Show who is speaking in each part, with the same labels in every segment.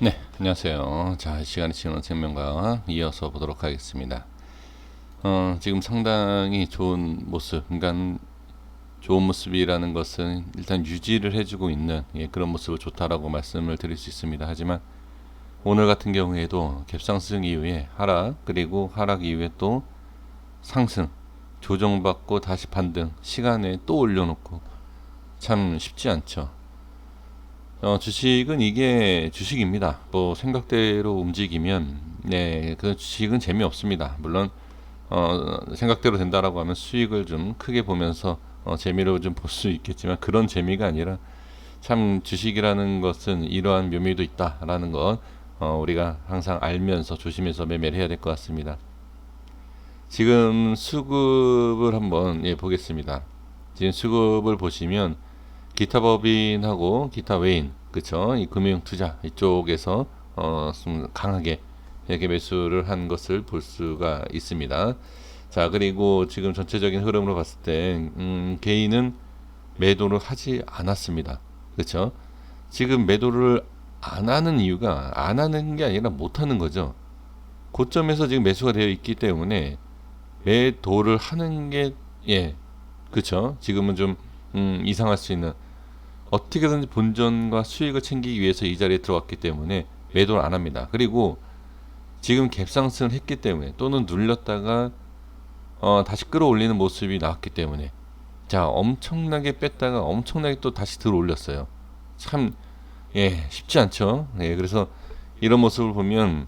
Speaker 1: 네, 안녕하세요. 자, 이 시간에 진원 생명과 이어서 보도록 하겠습니다. 지금 상당히 좋은 모습, 그러니까 좋은 모습이라는 것은 일단 유지를 해주고 있는 그런 모습을 좋다라고 말씀을 드릴 수 있습니다. 하지만 오늘 같은 경우에도 갭상승 이후에 하락, 그리고 하락 이후에 또 상승, 조정받고 다시 반등, 시간에 또 올려놓고 참 쉽지 않죠. 주식은 이게 주식입니다. 뭐 생각대로 움직이면 그 주식은 재미없습니다. 물론 생각대로 된다라고 하면 수익을 좀 크게 보면서 재미로 좀 볼 수 있겠지만 그런 재미가 아니라 참 주식이라는 것은 이러한 묘미도 있다라는 것 우리가 항상 알면서 조심해서 매매를 해야 될 것 같습니다. 지금 수급을 한번 보겠습니다. 지금 수급을 보시면 기타 법인하고 기타 외인, 그쵸? 이 금융 투자 이쪽에서 좀 강하게 이렇게 매수를 한 것을 볼 수가 있습니다. 자, 그리고 지금 전체적인 흐름으로 봤을 때 개인은 매도를 하지 않았습니다. 그쵸? 지금 매도를 안 하는 이유가 안 하는 게 아니라 못 하는 거죠. 고점에서 지금 매수가 되어 있기 때문에 매도를 하는 게 그쵸? 지금은 좀 이상할 수 있는, 어떻게든지 본전과 수익을 챙기기 위해서 이 자리에 들어왔기 때문에 매도를 안 합니다. 그리고 지금 갭상승을 했기 때문에 또는 눌렸다가 다시 끌어올리는 모습이 나왔기 때문에 자, 엄청나게 뺐다가 엄청나게 또 다시 들어올렸어요. 참 쉽지 않죠. 그래서 이런 모습을 보면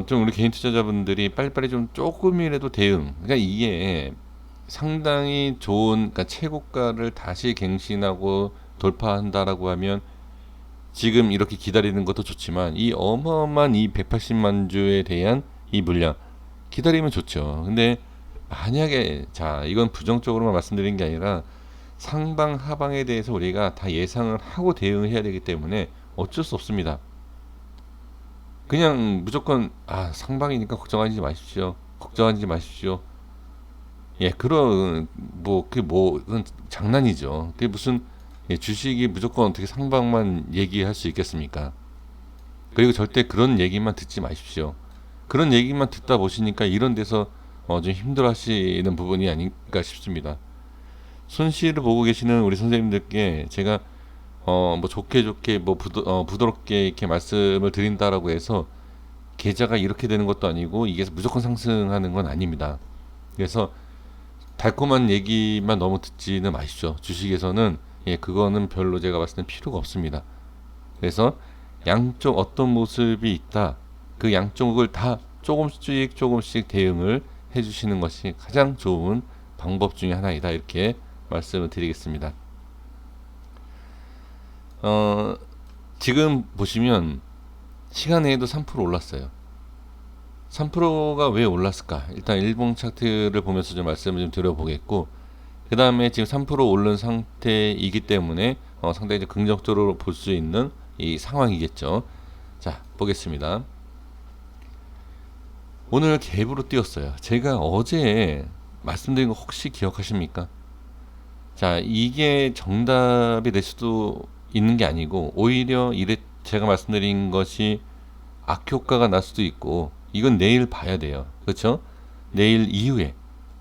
Speaker 1: 좀 우리 개인 투자자분들이 빨리빨리 좀 조금이라도 대응, 그러니까 이게 상당히 좋은, 그러니까 최고가를 다시 갱신하고 돌파한다라고 하면 지금 이렇게 기다리는 것도 좋지만 이 어마어마한 이 180만 주에 대한 이 물량 기다리면 좋죠. 근데 만약에, 자, 이건 부정적으로만 말씀드린 게 아니라 상방 하방에 대해서 우리가 다 예상을 하고 대응을 해야 되기 때문에 어쩔 수 없습니다. 그냥 무조건 상방이니까 걱정하지 마십시오, 걱정하지 마십시오, 그런 뭐 그게 뭐 그건 장난이죠. 그게 무슨 주식이 무조건 어떻게 상방만 얘기할 수 있겠습니까? 그리고 절대 그런 얘기만 듣지 마십시오. 그런 얘기만 듣다 보시니까 이런 데서 좀 힘들어하시는 부분이 아닌가 싶습니다. 손실을 보고 계시는 우리 선생님들께 제가 뭐 좋게 좋게 뭐 부드럽게 이렇게 말씀을 드린다라고 해서 계좌가 이렇게 되는 것도 아니고 이게 무조건 상승하는 건 아닙니다. 그래서 달콤한 얘기만 너무 듣지는 마십시오. 주식에서는 그거는 별로 제가 봤을 땐 필요가 없습니다. 그래서 양쪽 어떤 모습이 있다, 그 양쪽을 다 조금씩 조금씩 대응을 해주시는 것이 가장 좋은 방법 중에 하나이다, 이렇게 말씀을 드리겠습니다. 어, 지금 보시면 시간에도 3% 올랐어요. 3%가 왜 올랐을까? 일단 일봉 차트를 보면서 좀 말씀을 좀 드려보겠고, 그 다음에 지금 3% 오른 상태이기 때문에 상당히 긍정적으로 볼 수 있는 이 상황이겠죠. 자, 보겠습니다. 오늘 갭으로 뛰었어요. 제가 어제 말씀드린 거 혹시 기억하십니까? 자, 이게 정답이 될 수도 있는 게 아니고 오히려 이래 제가 말씀드린 것이 악효과가 날 수도 있고, 이건 내일 봐야 돼요. 그렇죠? 내일 이후에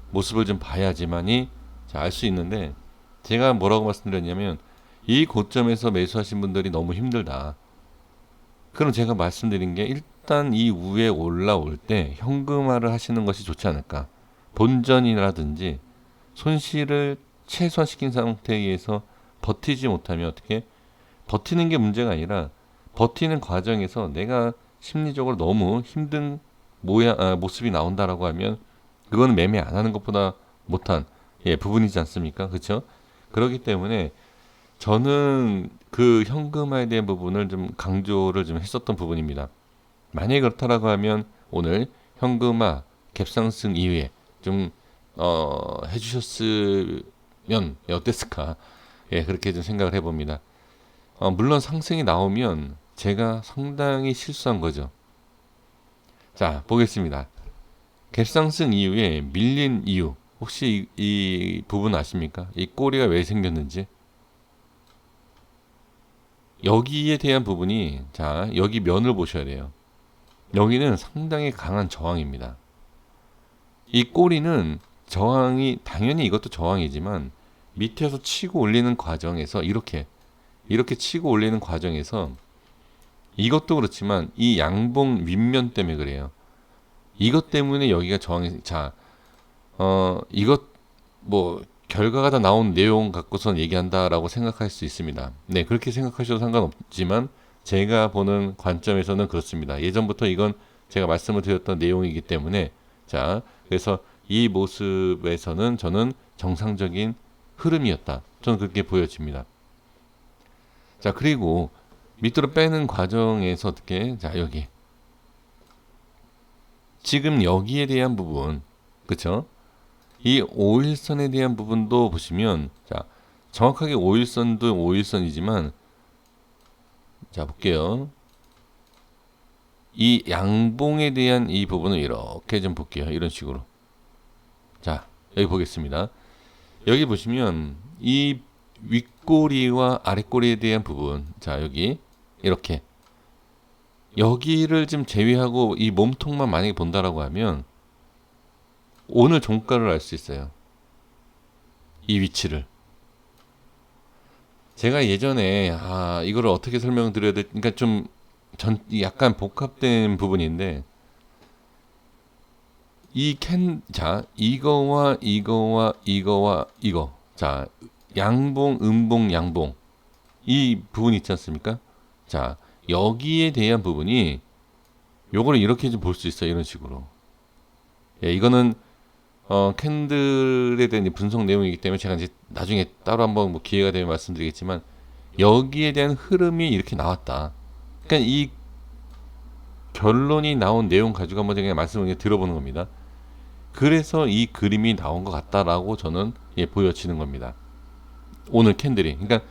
Speaker 1: 모습을 좀 봐야지만이 알 수 있는데, 제가 뭐라고 말씀드렸냐면 이 고점에서 매수하신 분들이 너무 힘들다. 그럼 제가 말씀드린 게, 일단 이 위에 올라올 때 현금화를 하시는 것이 좋지 않을까. 본전이라든지 손실을 최소화시킨 상태에서 버티지 못하면 어떻게, 버티는 게 문제가 아니라 버티는 과정에서 내가 심리적으로 너무 힘든 모습이 나온다라고 하면 그거는 매매 안 하는 것보다 못한 부분이지 않습니까? 그렇죠? 그렇기 때문에 저는 그 현금화에 대한 부분을 좀 강조를 좀 했었던 부분입니다. 만약에 그렇다라고 하면 오늘 현금화 갭상승 이후에 좀 해주셨으면 어땠을까? 그렇게 좀 생각을 해봅니다. 물론 상승이 나오면 제가 상당히 실수한 거죠. 자, 보겠습니다. 갭상승 이후에 밀린 이유, 혹시 이 부분 아십니까? 이 꼬리가 왜 생겼는지. 여기에 대한 부분이, 자, 여기 면을 보셔야 돼요. 여기는 상당히 강한 저항입니다. 이 꼬리는 저항이, 당연히 이것도 저항이지만 밑에서 치고 올리는 과정에서 이렇게 치고 올리는 과정에서 이것도 그렇지만 이 양봉 윗면 때문에 그래요. 이것 때문에 여기가 저항이, 자, 이것 뭐 결과가 다 나온 내용 갖고선 얘기한다라고 생각할 수 있습니다. 네, 그렇게 생각하셔도 상관없지만 제가 보는 관점에서는 그렇습니다. 예전부터 이건 제가 말씀을 드렸던 내용이기 때문에, 자, 그래서 이 모습에서는 저는 정상적인 흐름이었다. 저는 그렇게 보여집니다. 자, 그리고 밑으로 빼는 과정에서 어떻게, 자, 여기 지금 여기에 대한 부분, 그쵸? 이 5일선에 대한 부분도 보시면, 자, 정확하게 5일선도 5일선이지만, 자, 볼게요. 이 양봉에 대한 이 부분을 이렇게 좀 볼게요. 이런 식으로. 자, 여기 보겠습니다. 여기 보시면 이 윗꼬리와 아랫꼬리에 대한 부분, 자, 여기 이렇게 여기를 좀 제외하고 이 몸통만 만약에 본다라고 하면 오늘 종가를 알 수 있어요. 이 위치를. 제가 예전에 이거를 어떻게 설명드려야 될, 그러니까 좀 약간 복합된 부분인데, 자, 이거와 이거와 이거와 이거, 자, 양봉, 음봉, 양봉, 이 부분 있지 않습니까? 자, 여기에 대한 부분이 요거를 이렇게 좀 볼 수 있어요. 이런 식으로. 예, 이거는 캔들에 대한 분석 내용이기 때문에 제가 이제 나중에 따로 한번 뭐 기회가 되면 말씀드리겠지만, 여기에 대한 흐름이 이렇게 나왔다. 그러니까 이 결론이 나온 내용 가지고 한번 그냥 말씀을 그냥 들어보는 겁니다. 그래서 이 그림이 나온 것 같다라고 저는 보여지는 겁니다. 오늘 캔들이. 그러니까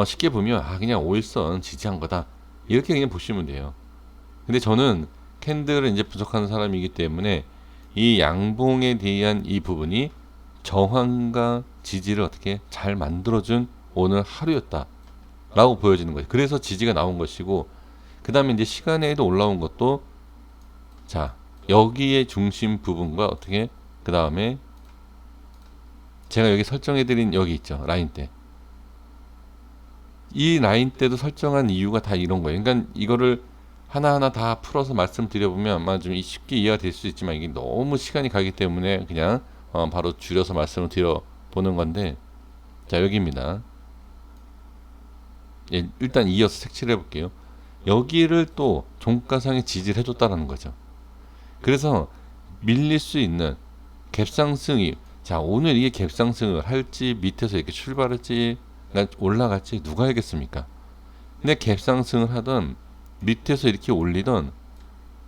Speaker 1: 쉽게 보면 그냥 5일선 지지한 거다. 이렇게 그냥 보시면 돼요. 근데 저는 캔들을 이제 분석하는 사람이기 때문에 이 양봉에 대한 이 부분이 저항과 지지를 어떻게 잘 만들어준 오늘 하루였다 라고 보여지는 거죠. 그래서 지지가 나온 것이고, 그 다음에 이제 시간에도 올라온 것도, 자, 여기에 중심 부분과 어떻게, 그 다음에 제가 여기 설정해드린 여기 있죠. 라인 대. 이 라인 대도 설정한 이유가 다 이런 거예요. 그러니까 이거를 하나하나 다 풀어서 말씀드려보면 아마 좀 쉽게 이해가 될 수 있지만 이게 너무 시간이 가기 때문에 그냥 바로 줄여서 말씀을 드려보는 건데, 자, 여기입니다. 예, 일단 이어서 색칠해 볼게요. 여기를 또 종가상에 지지를 해줬다라는 거죠. 그래서 밀릴 수 있는 갭상승이, 자, 오늘 이게 갭상승을 할지 밑에서 이렇게 출발할지 올라갈지 누가 알겠습니까? 근데 갭상승을 하던 밑에서 이렇게 올리던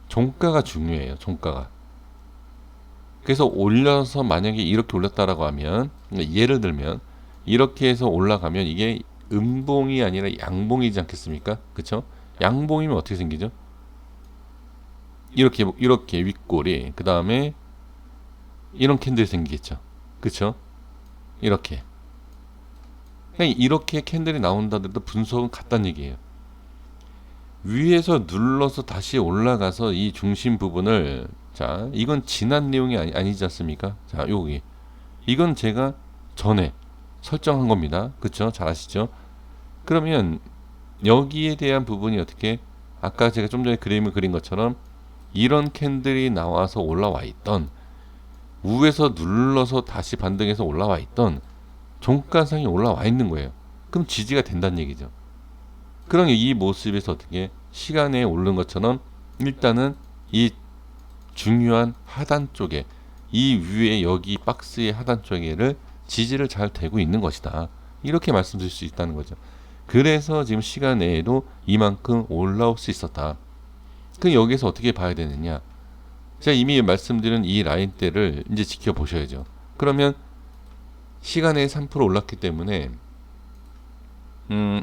Speaker 1: 종가가 중요해요. 종가가. 그래서 올려서 만약에 이렇게 올렸다라고 하면, 예를 들면 이렇게 해서 올라가면 이게 음봉이 아니라 양봉이지 않겠습니까? 그쵸? 양봉이면 어떻게 생기죠? 이렇게 윗꼬리, 그 다음에 이런 캔들이 생기겠죠. 그쵸? 이렇게. 이렇게 캔들이 나온다더라도 분석은 같다는 얘기예요. 위에서 눌러서 다시 올라가서 이 중심 부분을, 자, 이건 지난 내용이 아니지 않습니까? 자, 여기. 이건 제가 전에 설정한 겁니다. 그쵸? 잘 아시죠? 그러면 여기에 대한 부분이 어떻게, 아까 제가 좀 전에 그림을 그린 것처럼 이런 캔들이 나와서 올라와 있던, 위에서 눌러서 다시 반등해서 올라와 있던 종가상이 올라와 있는 거예요. 그럼 지지가 된다는 얘기죠. 그럼 이 모습에서 어떻게 시간에 오른 것처럼 일단은 이 중요한 하단 쪽에, 이 위에 여기 박스의 하단 쪽에를 지지를 잘 대고 있는 것이다. 이렇게 말씀드릴 수 있다는 거죠. 그래서 지금 시간 내에도 이만큼 올라올 수 있었다. 그럼 여기서 어떻게 봐야 되느냐? 제가 이미 말씀드린 이 라인대를 이제 지켜보셔야죠. 그러면 시간에 3% 올랐기 때문에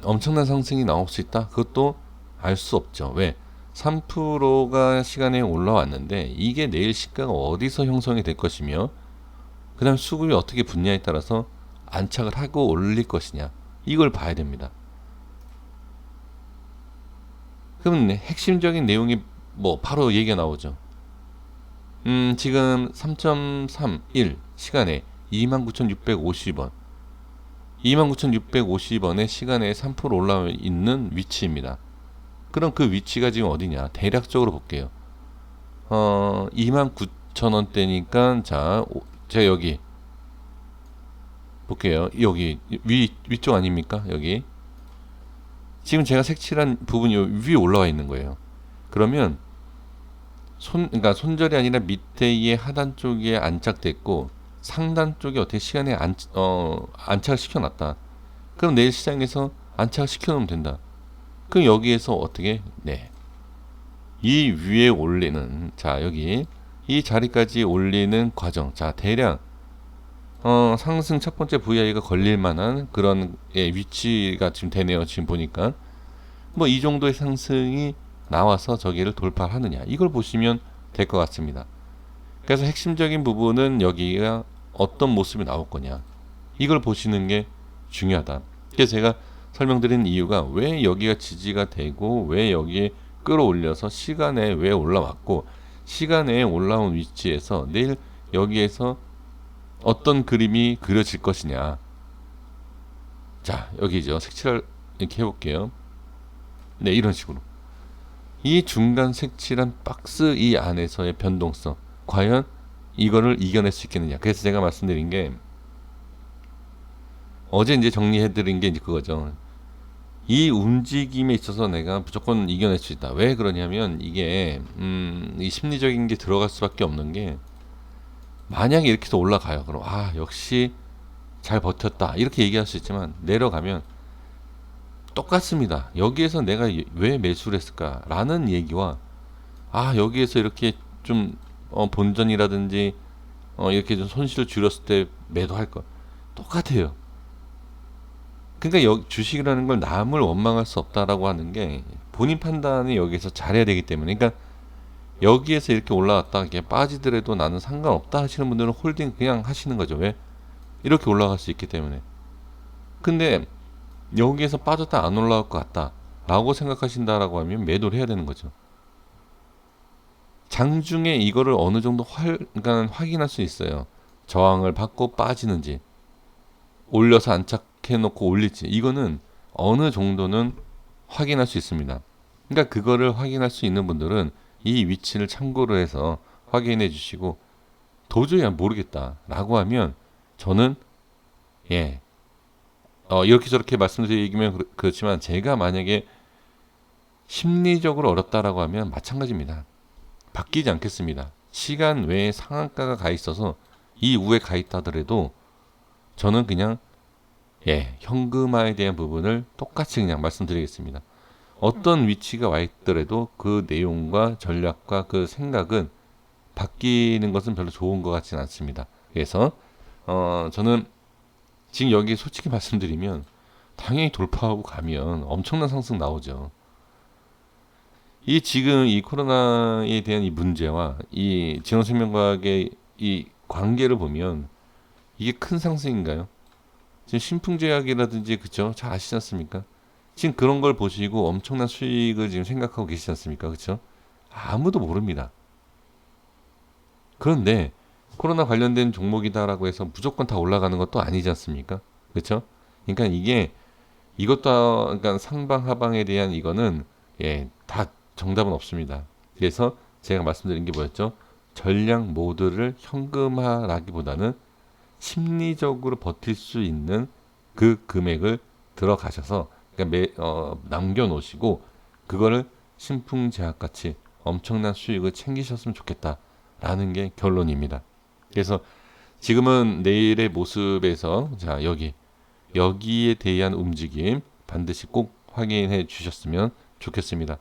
Speaker 1: 엄청난 상승이 나올 수 있다? 그것도 알 수 없죠. 왜? 3%가 시간에 올라왔는데 이게 내일 시가가 어디서 형성이 될 것이며, 그 다음 수급이 어떻게 붙냐에 따라서 안착을 하고 올릴 것이냐, 이걸 봐야 됩니다. 그러면 핵심적인 내용이 뭐 바로 얘기가 나오죠. 지금 3.31 시간에 29,650원, 29,650원의 시간에 3% 올라와 있는 위치입니다. 그럼 그 위치가 지금 어디냐? 대략적으로 볼게요. 29,000원대니까 자, 제가 여기 볼게요. 여기 위쪽 아닙니까? 여기 지금 제가 색칠한 부분이 위에 올라와 있는 거예요. 그러면 그러니까 손절이 아니라 밑에의 하단 쪽에 안착됐고 상단 쪽에 어떻게 시간에 안착을 시켜놨다. 그럼 내일 시장에서 안착을 시켜놓으면 된다. 그럼 여기에서 어떻게 이 위에 올리는 자 여기 이 자리까지 올리는 과정 자 대략 상승 첫 번째 VI가 걸릴 만한 그런 위치가 지금 되네요. 지금 보니까 뭐 이 정도의 상승이 나와서 저기를 돌파하느냐 이걸 보시면 될 것 같습니다. 그래서 핵심적인 부분은 여기가 어떤 모습이 나올 거냐 이걸 보시는 게 중요하다. 그래서 제가 설명드린 이유가 왜 여기가 지지가 되고 왜 여기에 끌어올려서 시간에 왜 올라왔고 시간에 올라온 위치에서 내일 여기에서 어떤 그림이 그려질 것이냐. 자 여기죠. 색칠을 이렇게 해볼게요. 네 이런 식으로 이 중간 색칠한 박스 이 안에서의 변동성 과연 이거를 이겨낼 수 있겠느냐. 그래서 제가 말씀드린 게 어제 이제 정리해드린 게 이제 그거죠. 이 움직임에 있어서 내가 무조건 이겨낼 수 있다. 왜 그러냐면 이게 이 심리적인 게 들어갈 수밖에 없는 게 만약에 이렇게 해서 올라가요. 그럼 역시 잘 버텼다 이렇게 얘기할 수 있지만 내려가면 똑같습니다. 여기에서 내가 왜 매수를 했을까 라는 얘기와 여기에서 이렇게 좀 본전이라든지 이렇게 좀 손실을 줄였을 때 매도할 거 똑같아요. 그러니까 주식이라는 걸 남을 원망할 수 없다라고 하는 게 본인 판단이 여기서 잘해야 되기 때문에 그러니까 여기에서 이렇게 올라왔다 이렇게 빠지더라도 나는 상관없다 하시는 분들은 홀딩 그냥 하시는 거죠. 왜? 이렇게 올라갈 수 있기 때문에. 근데 여기에서 빠졌다 안 올라갈 것 같다 라고 생각하신다라고 하면 매도를 해야 되는 거죠. 장중에 이거를 어느 정도 그러니까 확인할 수 있어요. 저항을 받고 빠지는지 올려서 안착해 놓고 올릴지 이거는 어느 정도는 확인할 수 있습니다. 그러니까 그거를 확인할 수 있는 분들은 이 위치를 참고로 해서 확인해 주시고 도저히 모르겠다 라고 하면 저는 이렇게 저렇게 말씀드리면 그렇지만 제가 만약에 심리적으로 어렵다라고 하면 마찬가지입니다. 바뀌지 않겠습니다. 시간 외에 상한가가 가 있어서 이 우에 가 있다 하더라도 저는 그냥 현금화에 대한 부분을 똑같이 그냥 말씀드리겠습니다. 어떤 위치가 와 있더라도 그 내용과 전략과 그 생각은 바뀌는 것은 별로 좋은 것 같지는 않습니다. 그래서 저는 지금 여기 솔직히 말씀드리면 당연히 돌파하고 가면 엄청난 상승 나오죠. 지금 이 코로나에 대한 이 문제와 이 진원생명과학의 이 관계를 보면 이게 큰 상승인가요? 지금 신풍제약이라든지 그쵸? 잘 아시지 않습니까? 지금 그런 걸 보시고 엄청난 수익을 지금 생각하고 계시지 않습니까? 그쵸? 아무도 모릅니다. 그런데 코로나 관련된 종목이다라고 해서 무조건 다 올라가는 것도 아니지 않습니까? 그렇죠? 그러니까 이것도 그러니까 상방 하방에 대한 이거는 다 정답은 없습니다. 그래서 제가 말씀드린 게 뭐였죠? 전략 모드를 현금화라기보다는 심리적으로 버틸 수 있는 그 금액을 들어가셔서 그러니까 남겨놓으시고 그거를 신풍제약 같이 엄청난 수익을 챙기셨으면 좋겠다라는 게 결론입니다. 그래서 지금은 내일의 모습에서 자 여기에 대한 움직임 반드시 꼭 확인해 주셨으면 좋겠습니다.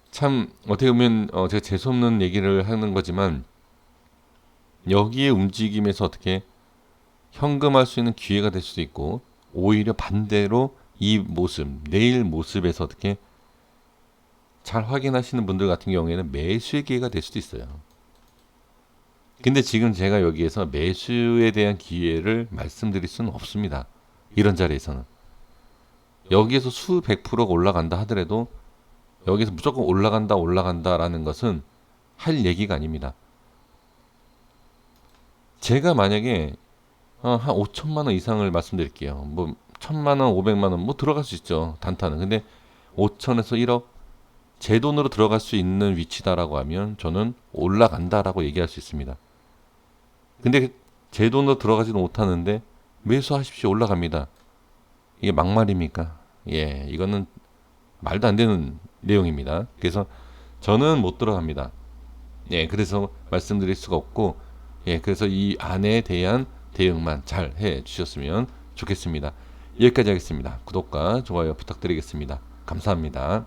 Speaker 1: 참 어떻게 보면 제가 재수없는 얘기를 하는 거지만 여기에 움직임에서 어떻게 현금할 수 있는 기회가 될 수도 있고 오히려 반대로 이 모습 내일 모습에서 어떻게 잘 확인하시는 분들 같은 경우에는 매수의 기회가 될 수도 있어요. 근데 지금 제가 여기에서 매수에 대한 기회를 말씀드릴 수는 없습니다. 이런 자리에서는 여기에서 수백 프로가 올라간다 하더라도 여기서 무조건 올라간다라는 것은 할 얘기가 아닙니다. 제가 만약에 한 5천만 원 이상을 말씀드릴게요. 뭐 1,000만 원, 500만 원 뭐 들어갈 수 있죠. 단타는. 근데 5천에서 1억 제 돈으로 들어갈 수 있는 위치다라고 하면 저는 올라간다라고 얘기할 수 있습니다. 근데 제 돈으로 들어가지도 못하는데 매수하십시오 올라갑니다. 이게 막말입니까? 예, 이거는 말도 안 되는 내용입니다. 그래서 저는 못 들어갑니다. 예, 그래서 말씀드릴 수가 없고, 예, 그래서 이 안에 대한 대응만 잘 해 주셨으면 좋겠습니다. 여기까지 하겠습니다. 구독과 좋아요 부탁드리겠습니다. 감사합니다.